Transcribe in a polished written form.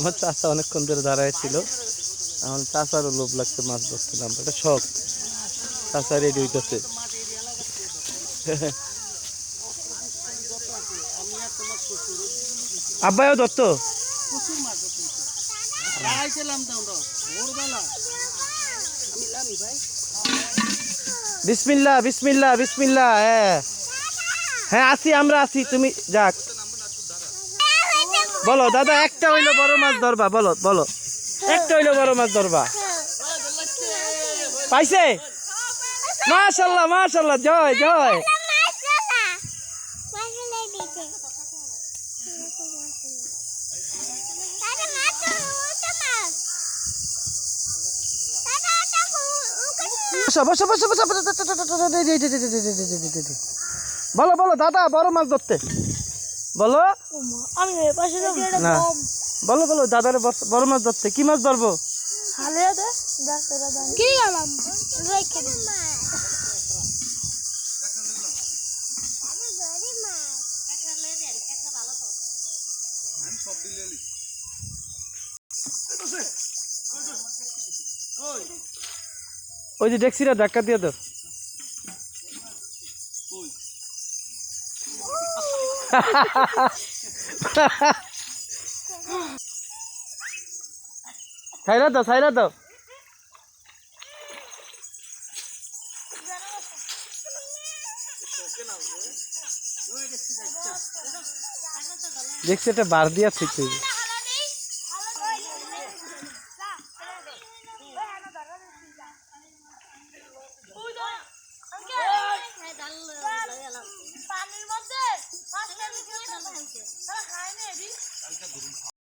আমার চাচা অনেকক্ষণ ধরে দাঁড়ায় ছিল, এখন চাচারও লোভ লাগছে মাছ ধরতে নাম, এটা শখ। চাচা রেডি হইতেছে। আব্বাইও ধরতো। বিসমিল্লাহ বিসমিল্লাহ বিসমিল্লাহ। হ্যাঁ হ্যাঁ আসি, আমরা আসি, তুমি যাক বলো। দাদা একটা হইলো বড় মাছ ধরবা, বলো বলো, একটা হইলো বড় মাছ ধরবা। পাইছে? মাশাআল্লাহ মাশাআল্লাহ, জয় জয়। বসো বসো বসো। বলো বলো দাদা, বড় মাছ ধরতে বলো। না বলো বলো, দাদারে বড় মাছ ধরতে। কি মাছ ধরবো? ওই যে ডেক্সিটা ধাক্কা দিয়ে দাও। ছাইরা দাও ছাইরা দাও। দেখছি এটা বার দিয়া ঠিক।